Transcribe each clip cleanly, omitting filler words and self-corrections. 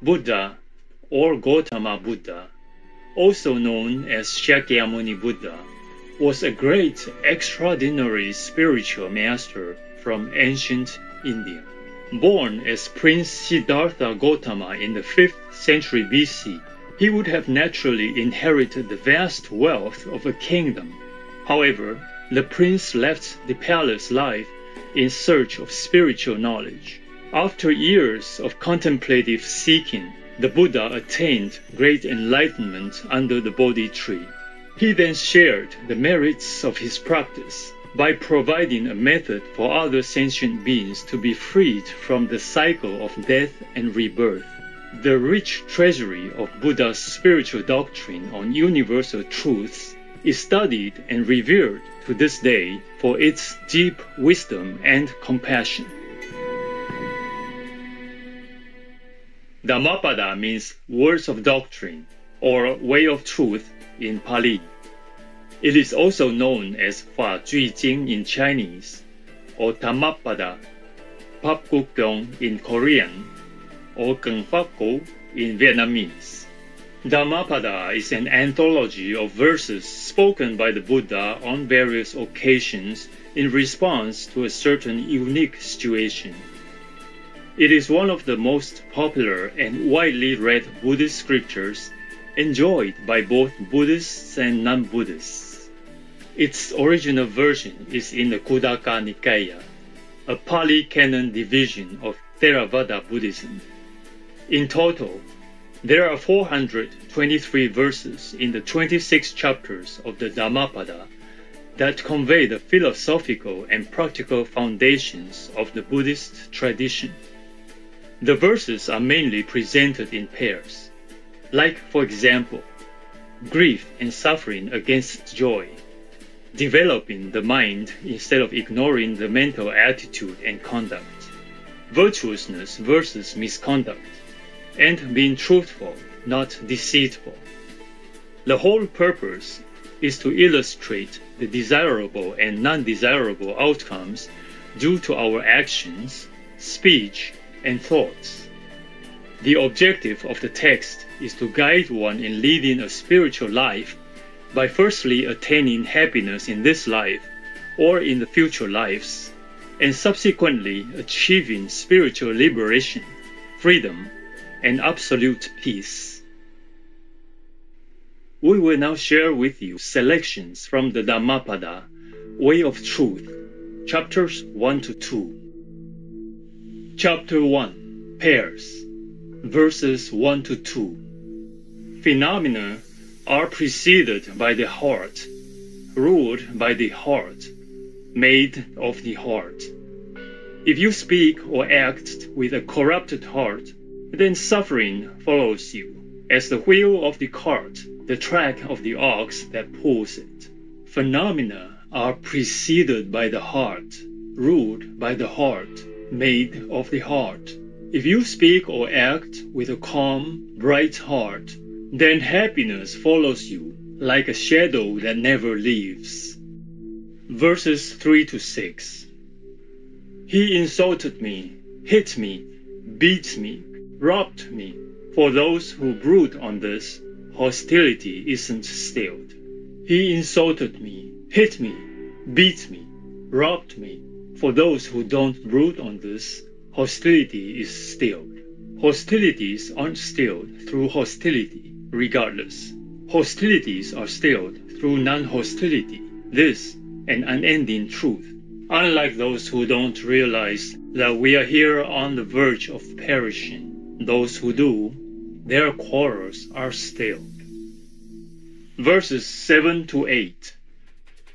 Buddha, or Gautama Buddha, also known as Shakyamuni Buddha, was a great, extraordinary spiritual master from ancient India. Born as Prince Siddhartha Gautama in the 5th century BC, he would have naturally inherited the vast wealth of a kingdom. However, the prince left the palace life in search of spiritual knowledge. After years of contemplative seeking, the Buddha attained great enlightenment under the Bodhi tree. He then shared the merits of his practice by providing a method for other sentient beings to be freed from the cycle of death and rebirth. The rich treasury of Buddha's spiritual doctrine on universal truths is studied and revered to this day for its deep wisdom and compassion. Dhammapada means words of doctrine or way of truth in Pali. It is also known as Fa Jui Jing in Chinese, or Dhammapada, Pap Gu Kyong in Korean, or Kinh Pháp Cú in Vietnamese. Dhammapada is an anthology of verses spoken by the Buddha on various occasions in response to a certain unique situation. It is one of the most popular and widely read Buddhist scriptures enjoyed by both Buddhists and non-Buddhists. Its original version is in the Khuddaka Nikaya, a Pali canon division of Theravada Buddhism. In total, there are 423 verses in the 26 chapters of the Dhammapada that convey the philosophical and practical foundations of the Buddhist tradition. The verses are mainly presented in pairs, like, for example, grief and suffering against joy, developing the mind instead of ignoring the mental attitude and conduct, virtuousness versus misconduct, and being truthful, not deceitful. The whole purpose is to illustrate the desirable and non-desirable outcomes due to our actions, speech, and thoughts. The objective of the text is to guide one in leading a spiritual life by firstly attaining happiness in this life or in the future lives, and subsequently achieving spiritual liberation, freedom, and absolute peace. We will now share with you selections from the Dhammapada, Way of Truth, chapters 1 to 2. Chapter 1, Pairs, verses 1 to 2. Phenomena are preceded by the heart, ruled by the heart, made of the heart. If you speak or act with a corrupted heart, then suffering follows you, as the wheel of the cart, the track of the ox that pulls it. Phenomena are preceded by the heart, ruled by the heart, made of the heart. If you speak or act with a calm, bright heart, then happiness follows you like a shadow that never leaves. Verses 3 to 6. He insulted me, hit me, beat me, robbed me. For those who brood on this, hostility isn't stilled. He insulted me, hit me, beat me, robbed me. For those who don't brood on this, hostility is stilled. Hostilities aren't stilled through hostility, regardless. Hostilities are stilled through non-hostility. This, an unending truth. Unlike those who don't realize that we are here on the verge of perishing, those who do, their quarrels are stilled. Verses 7 to 8.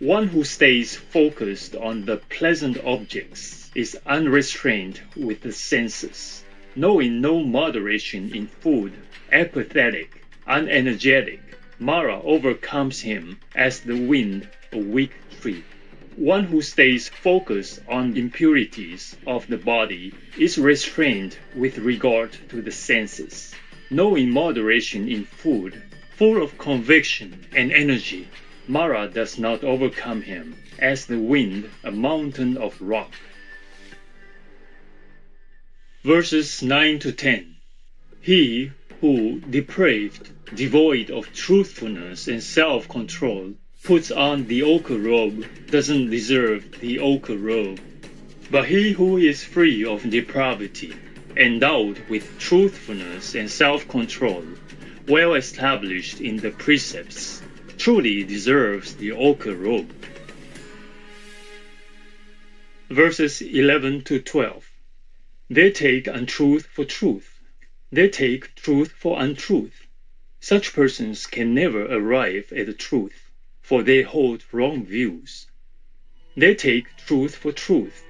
One who stays focused on the pleasant objects is unrestrained with the senses, knowing no moderation in food, apathetic, unenergetic. Mara overcomes him as the wind a weak tree. One who stays focused on impurities of the body is restrained with regard to the senses, knowing moderation in food, full of conviction and energy. Mara does not overcome him, as the wind a mountain of rock. Verses 9 to 10. He who, depraved, devoid of truthfulness and self-control, puts on the ochre robe doesn't deserve the ochre robe. But he who is free of depravity, endowed with truthfulness and self-control, well established in the precepts, truly deserves the ochre robe. Verses 11 to 12. They take untruth for truth. They take truth for untruth. Such persons can never arrive at the truth, for they hold wrong views. They take truth for truth.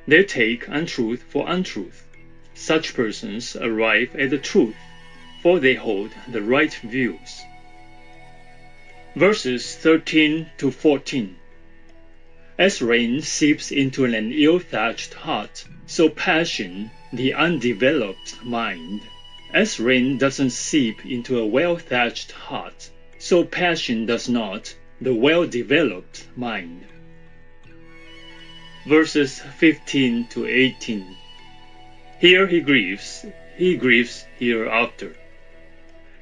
They take untruth for untruth. Such persons arrive at the truth, for they hold the right views. Verses 13 to 14. As rain seeps into an ill-thatched heart, so passion, the undeveloped mind. As rain doesn't seep into a well-thatched heart, so passion does not, the well-developed mind. Verses 15 to 18. Here he grieves hereafter.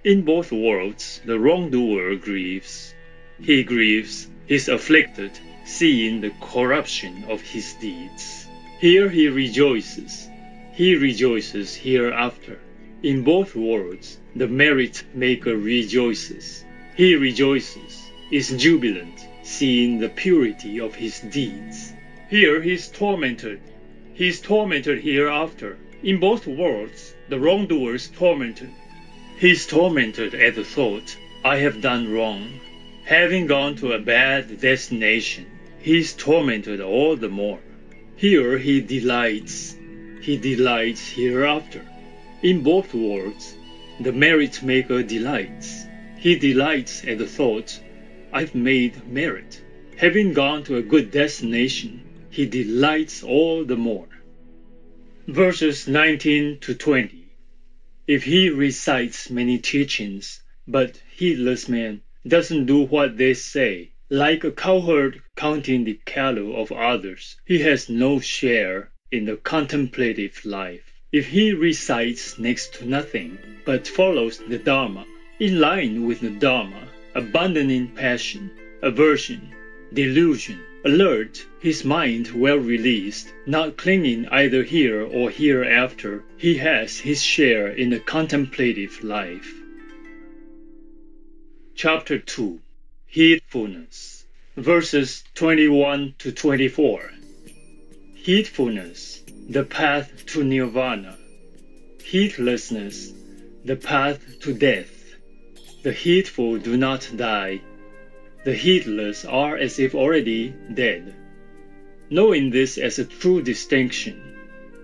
In both worlds the wrongdoer grieves. He grieves, he's afflicted, seeing the corruption of his deeds. Here he rejoices hereafter. In both worlds the merit maker rejoices. He rejoices, is jubilant, seeing the purity of his deeds. Here he is tormented hereafter. In both worlds the wrongdoer is tormented. He is tormented at the thought, I have done wrong. Having gone to a bad destination, he is tormented all the more. Here he delights hereafter. In both worlds, the merit maker delights. He delights at the thought, I've made merit. Having gone to a good destination, he delights all the more. Verses 19 to 20. If he recites many teachings, but heedless man doesn't do what they say, like a cowherd counting the cattle of others, he has no share in the contemplative life. If he recites next to nothing, but follows the Dharma, in line with the Dharma, abandoning passion, aversion, delusion, alert, his mind well released, not clinging either here or hereafter, he has his share in the contemplative life. Chapter 2. Heedfulness. Verses 21 to 24. Heedfulness, the path to nirvana. Heedlessness, the path to death. The heedful do not die. The heedless are as if already dead. Knowing this as a true distinction,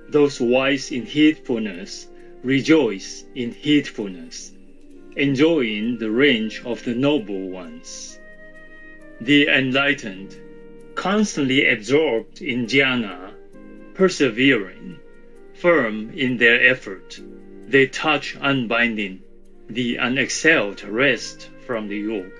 those wise in heedfulness rejoice in heedfulness, enjoying the range of the noble ones. The enlightened, constantly absorbed in jhana, persevering, firm in their effort, they touch unbinding, the unexhaled rest from the yoke.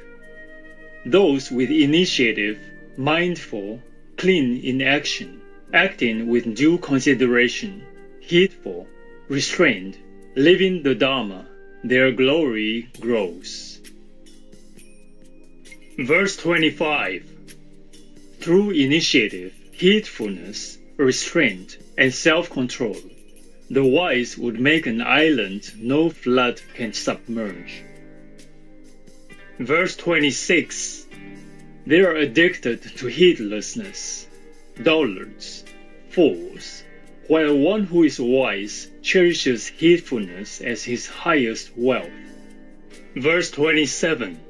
Those with initiative, mindful, clean in action, acting with due consideration, heedful, restrained, living the Dharma, their glory grows. Verse 25. Through initiative, heedfulness, restraint, and self-control, the wise would make an island no flood can submerge. Verse 26. They are addicted to heedlessness, dullards, fools, while one who is wise cherishes heedfulness as his highest wealth. Verse 27.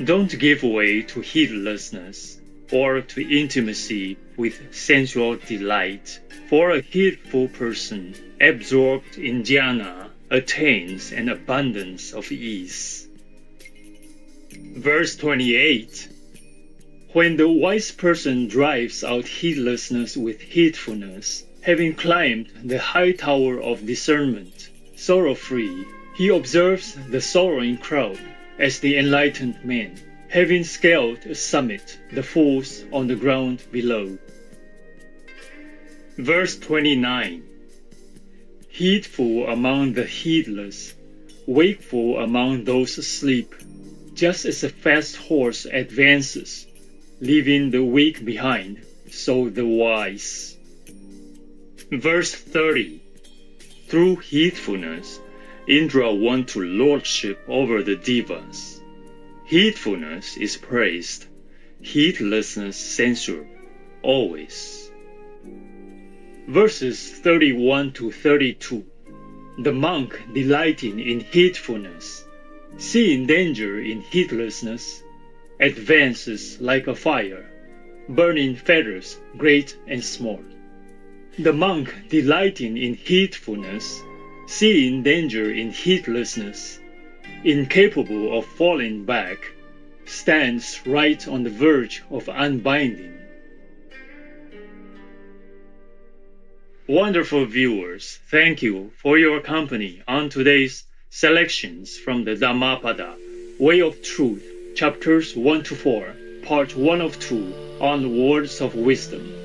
Don't give way to heedlessness or to intimacy with sensual delight, for a heedful person absorbed in jhana attains an abundance of ease. Verse 28. When the wise person drives out heedlessness with heedfulness, having climbed the high tower of discernment, sorrow-free, he observes the sorrowing crowd as the enlightened man, having scaled a summit, the fools on the ground below. Verse 29. heedful among the heedless, wakeful among those asleep, just as a fast horse advances, leaving the weak behind, so the wise. Verse 30. Through heedfulness, Indra won to lordship over the devas. Heedfulness is praised, heedlessness censured, always. Verses 31 to 32. The monk delighting in heedfulness, seeing danger in heedlessness, advances like a fire, burning fetters great and small. The monk delighting in heedfulness, seeing danger in heedlessness, incapable of falling back, stands right on the verge of unbinding. Wonderful viewers, thank you for your company on today's selections from the Dhammapada, Way of Truth, chapters 1 to 4, part 1 of 2, on words of wisdom.